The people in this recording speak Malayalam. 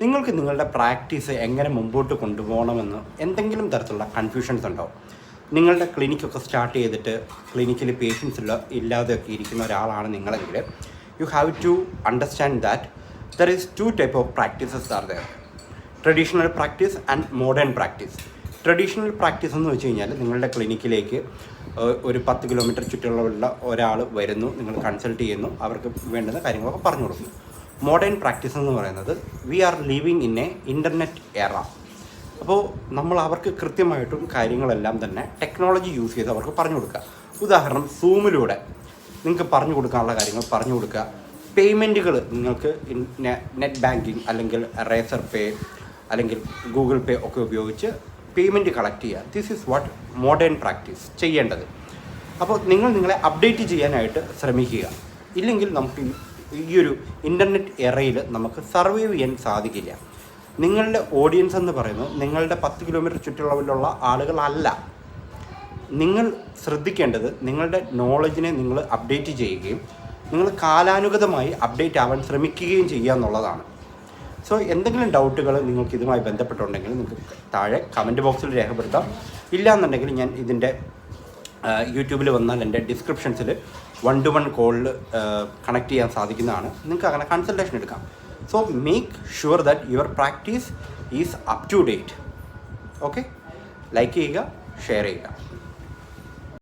നിങ്ങൾക്ക് നിങ്ങളുടെ പ്രാക്ടീസ് എങ്ങനെ മുമ്പോട്ട് കൊണ്ടുപോകണമെന്ന് എന്തെങ്കിലും തരത്തിലുള്ള കൺഫ്യൂഷൻസ് ഉണ്ടോ? നിങ്ങളുടെ ക്ലിനിക്കൊക്കെ സ്റ്റാർട്ട് ചെയ്തിട്ട് ക്ലിനിക്കിൽ പേഷ്യൻസ് ഇല്ലാതെയൊക്കെ ഇരിക്കുന്ന ഒരാളാണ് നിങ്ങളെങ്കിൽ you have to understand that there is 2 types of practices are there. Traditional practice and modern practice. Traditional practice എന്ന് വെച്ച് കഴിഞ്ഞാൽ നിങ്ങളുടെ ക്ലിനിക്കിലേക്ക് ഒരു 10 കിലോമീറ്റർ ചുറ്റളവുള്ള ഒരാൾ വരുന്നു, നിങ്ങൾ കൺസൾട്ട് ചെയ്യുന്നു, അവർക്ക് വേണ്ടുന്ന കാര്യങ്ങളൊക്കെ പറഞ്ഞു കൊടുക്കുന്നു. മോഡേൺ പ്രാക്ടീസ് എന്ന് പറയുന്നത് we are living in a internet era. അപ്പോൾ നമ്മൾ അവർക്ക് കൃത്യമായിട്ടും കാര്യങ്ങളെല്ലാം തന്നെ ടെക്നോളജി യൂസ് ചെയ്ത് അവർക്ക് പറഞ്ഞു കൊടുക്കുക. ഉദാഹരണം, സൂമിലൂടെ നിങ്ങൾക്ക് പറഞ്ഞു കൊടുക്കാനുള്ള കാര്യങ്ങൾ പറഞ്ഞു കൊടുക്കുക. പേയ്മെൻറ്റുകൾ നിങ്ങൾക്ക് നെറ്റ് ബാങ്കിങ് അല്ലെങ്കിൽ റേസർ പേ അല്ലെങ്കിൽ ഗൂഗിൾ പേ ഒക്കെ ഉപയോഗിച്ച് പേയ്മെൻറ്റ് കളക്ട് ചെയ്യുക. This is what modern practice ചെയ്യേണ്ടത്. അപ്പോൾ നിങ്ങളെ അപ്ഡേറ്റ് ചെയ്യാനായിട്ട് ശ്രമിക്കുക. ഇല്ലെങ്കിൽ നമുക്ക് ഈ ഒരു ഇൻ്റർനെറ്റ് എറയിൽ നമുക്ക് സർവൈവ് ചെയ്യാൻ സാധിക്കില്ല. നിങ്ങളുടെ ഓഡിയൻസ് എന്ന് പറയുന്നത് നിങ്ങളുടെ 10 കിലോമീറ്റർ ചുറ്റളവിലുള്ള ആളുകളല്ല. നിങ്ങൾ ശ്രദ്ധിക്കേണ്ടത് നിങ്ങളുടെ നോളജിനെ നിങ്ങൾ അപ്ഡേറ്റ് ചെയ്യുകയും നിങ്ങൾ കാലാനുഗതമായി അപ്ഡേറ്റ് ആവാൻ ശ്രമിക്കുകയും ചെയ്യുക എന്നുള്ളതാണ്. സോ എന്തെങ്കിലും ഡൗട്ടുകൾ നിങ്ങൾക്ക് ഇതുമായി ബന്ധപ്പെട്ടുണ്ടെങ്കിൽ നിങ്ങൾക്ക് താഴെ കമൻറ്റ് ബോക്സിൽ രേഖപ്പെടുത്താം. ഇല്ലയെന്നുണ്ടെങ്കിൽ ഞാൻ ഇതിൻ്റെ യൂട്യൂബിൽ വന്നാൽ എൻ്റെ ഡിസ്ക്രിപ്ഷൻസിൽ 1-to-1 കോളിൽ കണക്ട് ചെയ്യാൻ സാധിക്കുന്നതാണ്. നിങ്ങൾക്ക് അങ്ങനെ കൺസൾട്ടേഷൻ എടുക്കാം. So make sure that your practice is up to date. Okay, like ചെയ്യുക, ഷെയർ ചെയ്യുക.